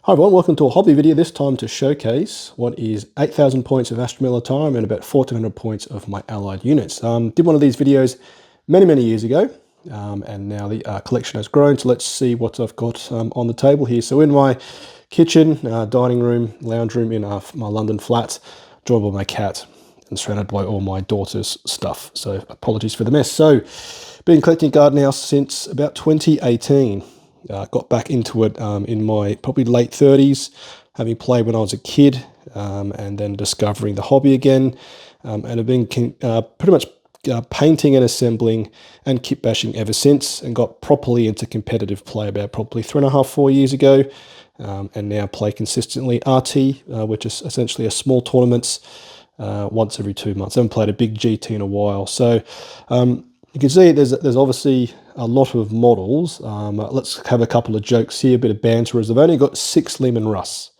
Hi everyone, welcome to a hobby video, this time to showcase what is 8,000 points of Astra Militarum and about 1,400 points of my allied units. Did one of these videos many years ago, and now the collection has grown, so let's see what I've got on the table here. So in my kitchen, dining room, lounge room in my London flat, joined by my cat and surrounded by all my daughter's stuff, so apologies for the mess. So, been collecting Garden House since about 2018. Got back into it in my probably late 30s, having played when I was a kid, and then discovering the hobby again, and I've been pretty much painting and assembling and kit bashing ever since, and got properly into competitive play about probably 3.5–4 years ago, and now play consistently RT, which is essentially a small tournaments once every 2 months. I haven't played a big GT in a while, so you can see there's obviously a lot of models. Let's have a couple of jokes here, a bit of banter, as I've only got 6 Lehman Russ.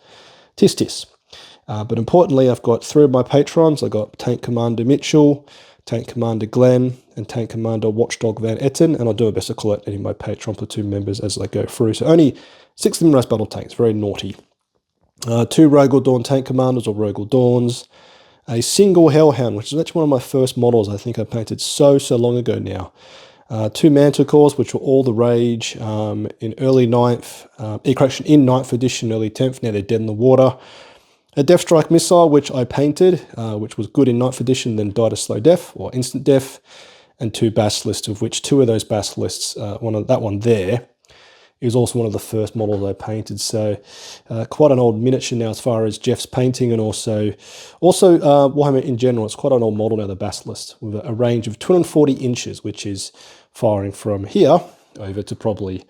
Tis. But importantly, I've got 3 of my patrons. I've got Tank Commander Mitchell, Tank Commander Glenn, and Tank Commander Watchdog Van Etten, and I'll do my best to collect any of my patron platoon members as I go through. So only 6 Lehman Russ battle tanks, very naughty. 2 Rogal Dawn Tank Commanders or Rogal Dawns. A single Hellhound, which is actually one of my first models I think I painted so long ago now. 2 Manticores, which were all the rage in early 9th, in 9th edition, early 10th, now they're dead in the water. A Death Strike Missile, which I painted, which was good in 9th edition, then died a slow death, or instant death. And 2 Basilisks, of which 2 of those Basilisks, that one there, is also one of the first models I painted. So quite an old miniature now as far as Jeff's painting, and also Warhammer in general. It's quite an old model now, the Basilisk, with a range of 240 inches, which is firing from here over to probably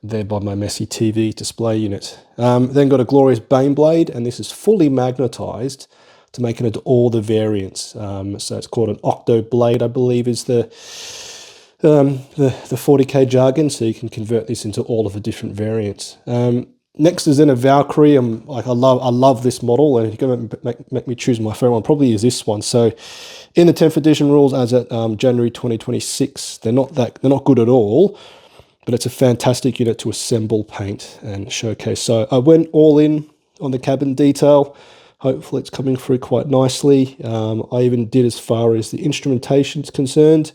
there by my messy TV display unit. Then got a glorious Baneblade, and this is fully magnetized to make it into all the variants. So it's called an Octo Blade, I believe, is the 40k jargon, so you can convert this into all of the different variants. Next is then a Valkyrie. I love this model, and if you're going to make me choose my favorite one, probably is this one. So in the 10th edition rules as at January 2026, they're not good at all, but it's a fantastic unit to assemble, paint, and showcase. So I went all in on the cabin detail. Hopefully it's coming through quite nicely. I even did as far as the instrumentation's concerned.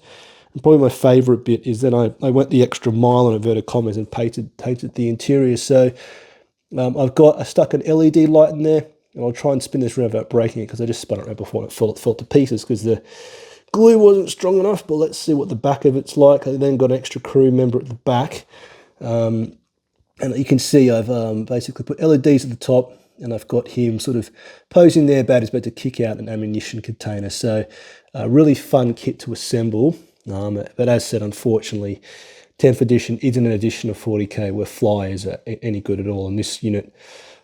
And probably my favourite bit is then I went the extra mile in inverted commas and painted the interior. So I stuck an LED light in there, and I'll try and spin this around without breaking it, because I just spun it right before it fell to pieces because the glue wasn't strong enough. But let's see what the back of it's like. I then got an extra crew member at the back, and you can see I've basically put LEDs at the top, and I've got him sort of posing there about he's about to kick out an ammunition container. So a really fun kit to assemble. But as said, unfortunately, 10th edition isn't an edition of 40k where flyers are any good at all. And this unit,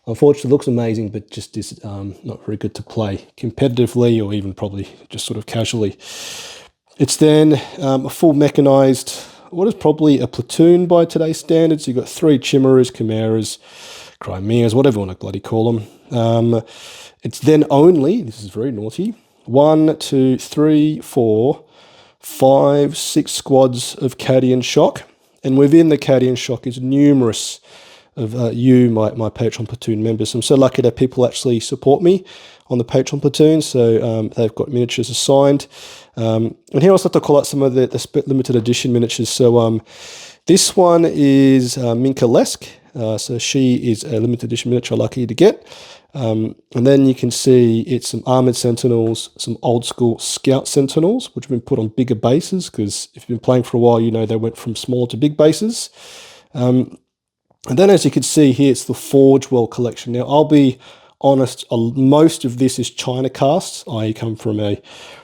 unfortunately, looks amazing, but just is not very good to play competitively, or even probably just sort of casually. It's then a full mechanized, what is probably a platoon by today's standards. You've got 3 Chimeras, Chimeras, Crimeas, whatever you want to bloody call them. It's then only, this is very naughty, 1, 2, 3, 4, 5, 6 squads of Cadian Shock, and within the Cadian Shock is numerous of my Patreon platoon members. I'm so lucky that people actually support me on the Patreon platoon, so they've got miniatures assigned. And here I'll start to call out some of the split limited edition miniatures. So this one is Minka Lesk, so she is a limited edition miniature lucky to get. And then you can see it's some armored sentinels, some old school scout sentinels, which have been put on bigger bases, because if you've been playing for a while, you know they went from small to big bases. And then, as you can see here, it's the Forgeworld collection. Now, I'll be honest, most of this is China casts. I come from a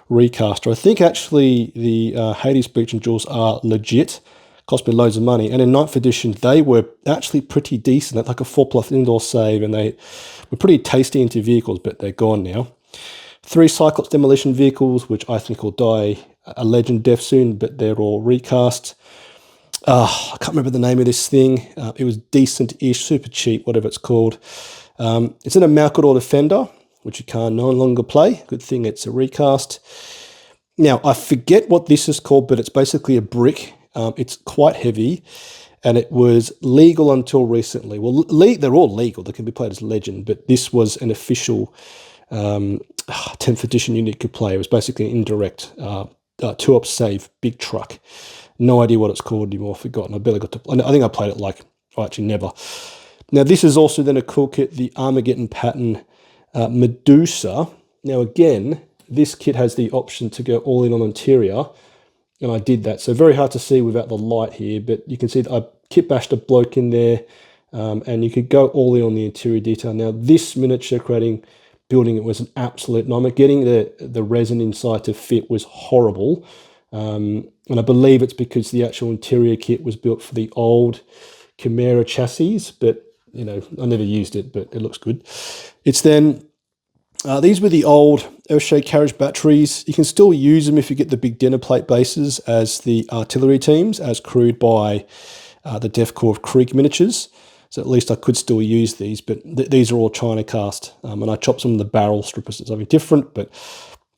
recaster. I think actually the Hades Breach and Jewels are legit. Cost me loads of money, and in 9th edition they were actually pretty decent at like a 4+ indoor save, and they were pretty tasty into vehicles, but they're gone now. 3 Cyclops demolition vehicles, which I think will die a legend death soon, but they're all recast. I can't remember the name of this thing. It was decent-ish, super cheap, whatever it's called. It's in a Malkador Defender, which you can no longer play. Good thing it's a recast. Now, I forget what this is called, but it's basically a brick. It's quite heavy, and it was legal until recently. Well, they're all legal. They can be played as Legend, but this was an official 10th edition unit you could play. It was basically an indirect 2-op save big truck. No idea what it's called anymore. Forgotten. I barely got to. I think I played it like actually never. Now this is also then a cool kit, the Armageddon pattern Medusa. Now again, this kit has the option to go all in on interior, and I did that. So very hard to see without the light here, but you can see that I kit bashed a bloke in there, and you could go all in on the interior detail. Now this miniature building it was an absolute nightmare. Getting the resin inside to fit was horrible, and I believe it's because the actual interior kit was built for the old Chimera chassis, but you know, I never used it, but it looks good. It's then these were the old Earthshade carriage batteries. You can still use them if you get the big dinner plate bases as the artillery teams, as crewed by the Def Corps of Krieg miniatures. So at least I could still use these, but these are all China cast. And I chopped some of the barrel strippers to something different, but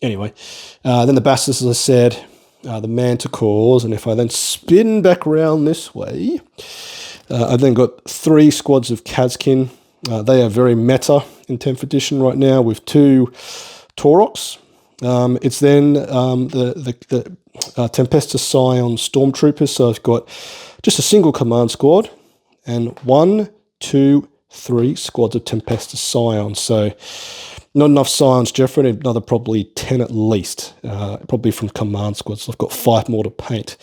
anyway. Then the Bastards, as I said, the Manticores, and if I then spin back around this way, I've then got 3 squads of Kazkin. They are very meta in 10th edition right now with 2 Taurochs. It's then the Tempestus Scion Stormtroopers. So I've got just a single command squad and 1, 2, 3 squads of Tempestus Scions. So not enough Scions, Jeffrey. Another probably 10 at least, probably from command squads. So I've got 5 more to paint.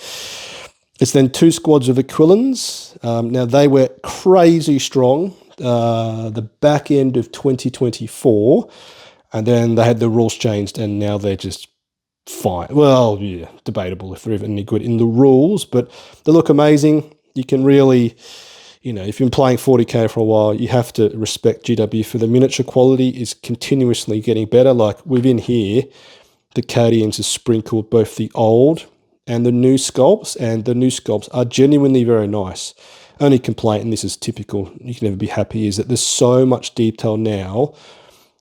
It's then 2 squads of Aquilans. Now they were crazy strong. The back end of 2024, and then they had the rules changed, and now they're just fine. Well, yeah, debatable if they're even any good in the rules, but they look amazing. You can really, you know, if you've been playing 40k for a while, you have to respect GW for the miniature quality is continuously getting better. Like within here, the Cadians has sprinkled both the old and the new sculpts, and the new sculpts are genuinely very nice. Only complaint, and this is typical, you can never be happy, is that there's so much detail now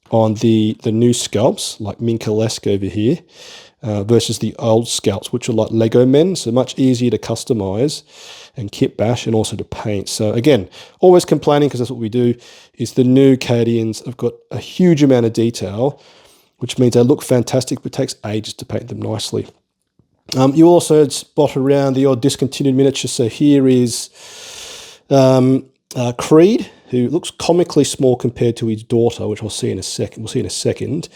on the new sculpts, like Minkalesque over here, versus the old sculpts, which are like Lego men, so much easier to customize and kit bash and also to paint. So again, always complaining, because that's what we do, is the new Cadians have got a huge amount of detail, which means they look fantastic, but it takes ages to paint them nicely. You also spot around the odd discontinued miniature. So here is Creed, who looks comically small compared to his daughter, which I'll see in a second. We'll see in a second.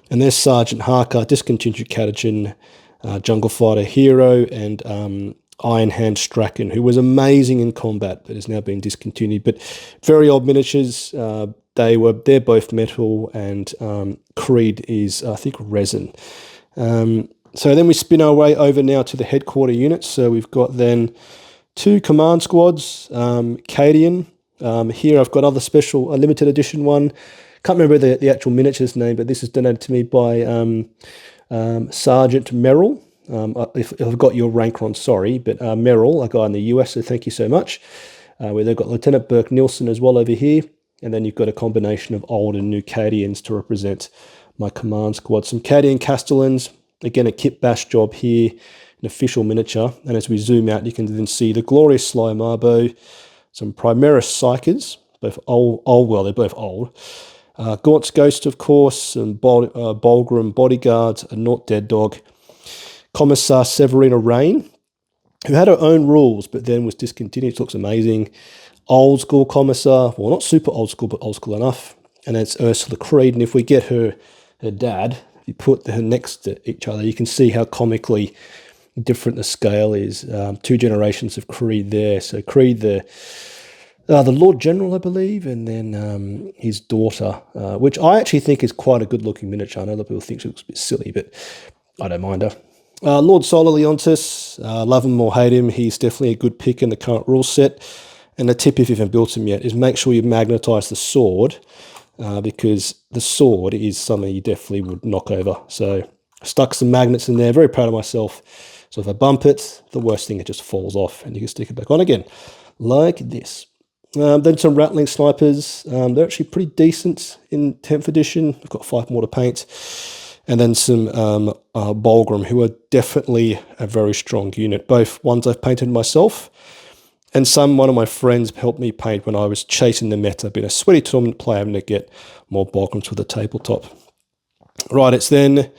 And there's Sergeant Harker, discontinued Catagen, Jungle Fighter Hero, and Iron Hand Strachan, who was amazing in combat, but has now been discontinued. But very old miniatures. They're both metal, and Creed is, I think, resin. So then we spin our way over now to the headquarter units. So we've got then 2 command squads, Cadian. Here I've got a limited edition one. Can't remember the actual miniature's name, but this is donated to me by Sergeant Merrill. If I've got your rank wrong, sorry, but Merrill, a guy in the US, so thank you so much. Where they've got Lieutenant Burke Nielsen as well over here. And then you've got a combination of old and new Cadians to represent my command squad. Some Cadian Castellans. Again, a kit bash job here, an official miniature. And as we zoom out, you can then see the glorious Sly Marbo, some Primaris Psychers, both old, well, they're both old. Gaunt's Ghost, of course, and Bolgrim Bodyguards, a Naught Dead Dog. Commissar Severina Rain, who had her own rules, but then was discontinued. It looks amazing. Old school Commissar, well, not super old school, but old school enough. And it's Ursula Creed. And if we get her dad, you put them next to each other, you can see how comically different the scale is. 2 generations of Creed there. So Creed, the Lord General, I believe, and then his daughter, which I actually think is quite a good-looking miniature. I know a lot of people think she looks a bit silly, but I don't mind her. Lord Solar Leontis, love him or hate him, he's definitely a good pick in the current rule set. And the tip, if you haven't built him yet, is make sure you magnetize the sword, because the sword is something you definitely would knock over. So I stuck some magnets in there, very proud of myself. So if I bump it, the worst thing, it just falls off and you can stick it back on again, like this. Then some Rattling Snipers. They're actually pretty decent in 10th edition. I've got 5 more to paint. And then some Bolgrim, who are definitely a very strong unit. Both ones I've painted myself. and one of my friends helped me paint when I was chasing the meta, been a sweaty tournament player having to get more Boggums for the tabletop. Right, it's then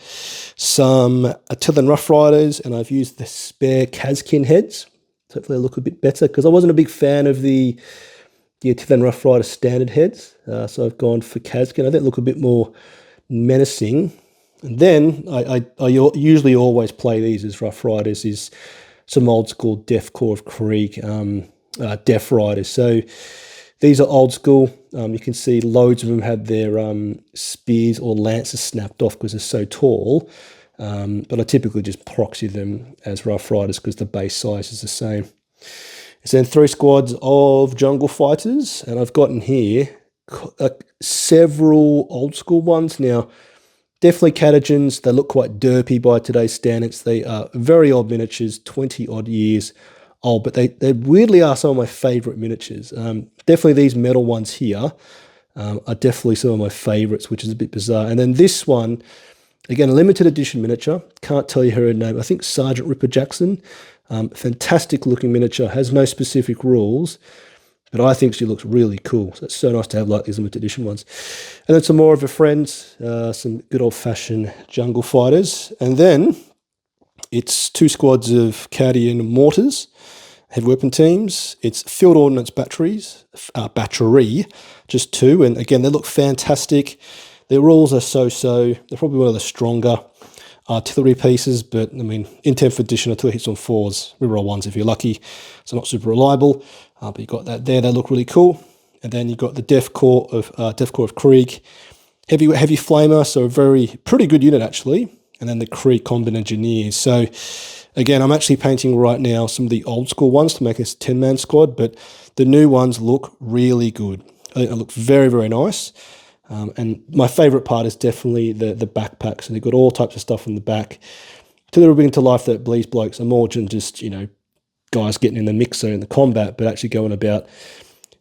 some Attilan Rough Riders, and I've used the spare Kazkin heads. Hopefully they look a bit better, because I wasn't a big fan of the Attilan Rough Rider standard heads, so I've gone for Kazkin. I think they look a bit more menacing. And then I usually always play these as Rough Riders, is some old school Death Corps of Krieg Death Riders. So these are old school. You can see loads of them have their spears or lances snapped off because they're so tall. But I typically just proxy them as Rough Riders because the base size is the same. It's then 3 squads of jungle fighters, and I've got in here several old school ones. Now, definitely Catagens. They look quite derpy by today's standards. They are very old miniatures, 20 odd years old, but they weirdly are some of my favorite miniatures. Definitely these metal ones here are definitely some of my favorites, which is a bit bizarre. And then this one, again, a limited edition miniature. Can't tell you her name. I think Sergeant Ripper Jackson. Fantastic looking miniature. Has no specific rules, but I think she looks really cool. So it's so nice to have like these limited edition ones. And then some more of her friends, some good old-fashioned jungle fighters. And then it's 2 squads of Cadian mortars, heavy weapon teams. It's field ordnance battery, just 2. And again, they look fantastic. Their rules are so-so. They're probably one of the stronger artillery pieces, but I mean, in 10th edition, artillery hits on 4s, reroll 1s if you're lucky, so not super reliable. But you've got that there. They look really cool. And then you've got the Death Corps of Krieg, heavy flamer, so a pretty good unit actually. And then the Krieg Combat Engineers. So again, I'm actually painting right now some of the old school ones to make this 10-man squad, but the new ones look really good. I think they look very, very nice. And my favorite part is definitely the backpack. So they've got all types of stuff on the back to really bring into life that these blokes are more than just, guys getting in the mixer in the combat, but actually going about,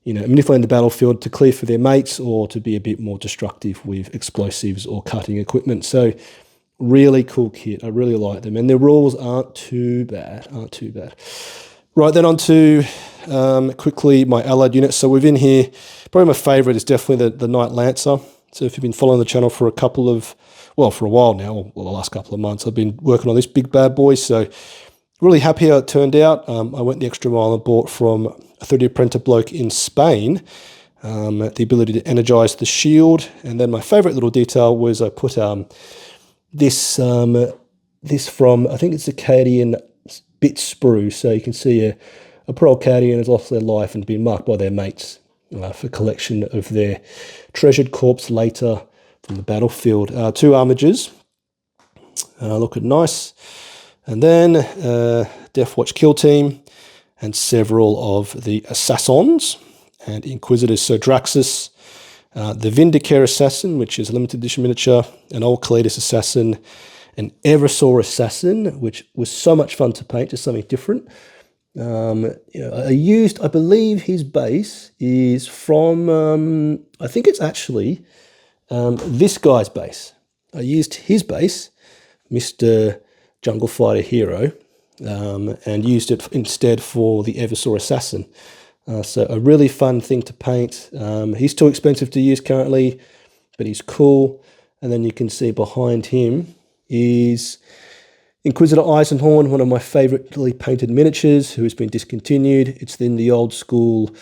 manipulating the battlefield to clear for their mates or to be a bit more destructive with explosives or cutting equipment. So really cool kit. I really like them. And their rules aren't too bad, Right, then on to quickly my allied units. So within here, probably my favourite is definitely the Knight Lancer. So if you've been following the channel for for a while now, or the last couple of months, I've been working on this big bad boy. So really happy how it turned out. I went the extra mile and bought from a 30 apprentice bloke in Spain the ability to energise the shield. And then my favourite little detail was I put this from, I think it's Acadian bit sprue, so you can see a pro Acadian has lost their life and been marked by their mates for collection of their treasured corpse later from the battlefield. 2 armigers, looking nice. And then Death Watch Kill Team and several of the Assassins and Inquisitors. So Draxus, the Vindicare Assassin, which is a limited edition miniature, an old Cletus Assassin, an Eversaur Assassin, which was so much fun to paint, just something different. I believe his base is from, I think it's actually this guy's base. I used his base, Mr. Jungle Fighter Hero, and used it instead for the Eversaur Assassin. So a really fun thing to paint. He's too expensive to use currently, but he's cool. And then you can see behind him is Inquisitor Eisenhorn, one of my favouritely painted miniatures, who has been discontinued. It's then the old school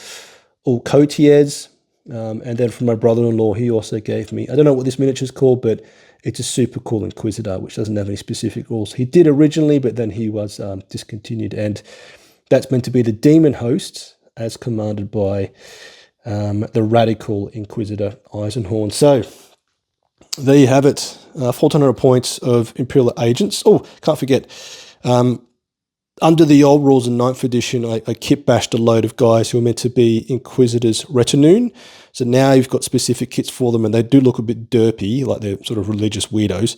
Cotiers. And then from my brother-in-law, he also gave me, I don't know what this miniature is called, but it's a super cool Inquisitor, which doesn't have any specific rules. He did originally, but then he was discontinued. And that's meant to be the Demon Host, as commanded by the radical Inquisitor Eisenhorn. So there you have it, 1,400 points of Imperial agents. Oh, can't forget, under the old rules in 9th edition, I kit bashed a load of guys who were meant to be Inquisitor's retinue. So now you've got specific kits for them, and they do look a bit derpy, like they're sort of religious weirdos.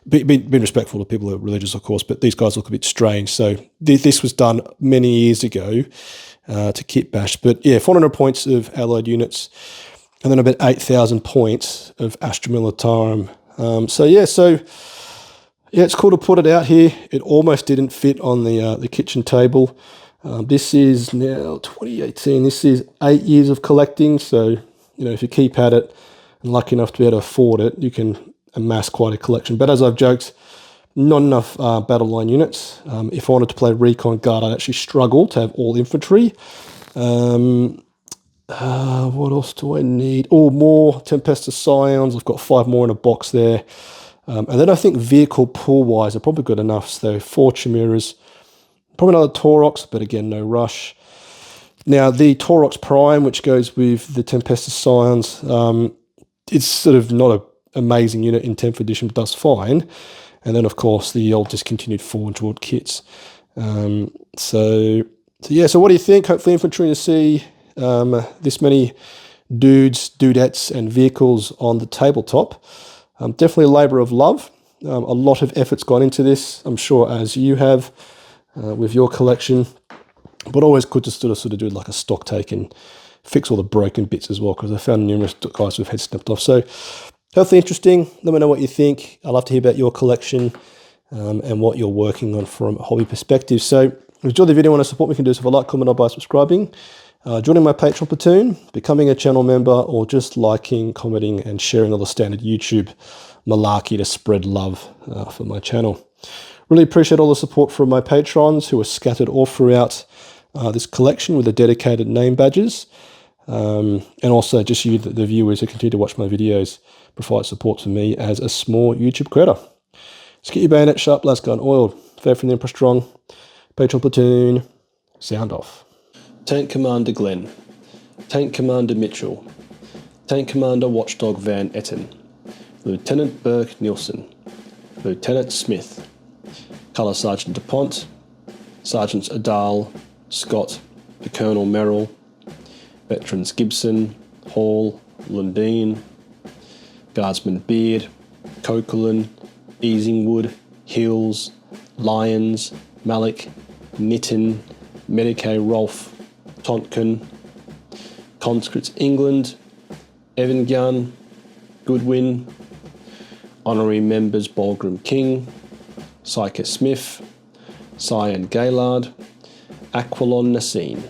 Being respectful to people who are religious, of course, but these guys look a bit strange. So this was done many years ago to kit bash. But yeah, 400 points of allied units, and then about 8,000 points of Astra Militarum. So yeah, it's cool to put it out here. It almost didn't fit on the kitchen table. This is now 2018. This is 8 years of collecting. So, you know, if you keep at it and lucky enough to be able to afford it, you can amass quite a collection. But as I've joked, not enough battle line units. If I wanted to play Recon Guard, I'd actually struggle to have all infantry. What else do I need? Oh, more Tempestus Scions. I've got 5 more in a box there. And then I think vehicle pool-wise, are probably good enough. So 4 Chimeras, probably another Taurox, but again, no rush. Now, the Taurox Prime, which goes with the Tempestus Scions, it's sort of not an amazing unit in 10th edition, but does fine. And then, of course, the old discontinued Forgeworld kits. So what do you think? Hopefully infantry to see this many dudes, dudettes, and vehicles on the tabletop. Definitely a labour of love. A lot of effort's gone into this, I'm sure, as you have with your collection. But always good to sort of do like a stock take and fix all the broken bits as well, because I found numerous guys who've had snapped off. So hopefully interesting. Let me know what you think. I'd love to hear about your collection and what you're working on from a hobby perspective. So if you enjoyed the video and want to support me, you can do so for a like, comment, or by subscribing, joining my Patreon platoon, becoming a channel member, or just liking, commenting, and sharing all the standard YouTube malarkey to spread love for my channel. Really appreciate all the support from my patrons who are scattered all throughout this collection with the dedicated name badges. And also just you, the viewers who continue to watch my videos, provide support to me as a small YouTube creator. Let's get your bayonet sharp, last gun oiled. Fair from the Emperor strong. Patreon platoon, sound off. Tank Commander Glenn, Tank Commander Mitchell, Tank Commander Watchdog Van Etten, Lieutenant Burke Nielsen, Lieutenant Smith, Colour Sergeant DuPont, Sergeants Adal, Scott, the Colonel Merrill, Veterans Gibson, Hall, Lundeen, Guardsman Beard, Coquelin, Easingwood, Hills, Lyons, Malik, Nitton, Medicae Rolfe, Tontkin, Conscripts England, Evangan, Goodwin, Honorary Members Bolgram King, Psyche Smith, Cyan Gaylard, Aquilon Nassine.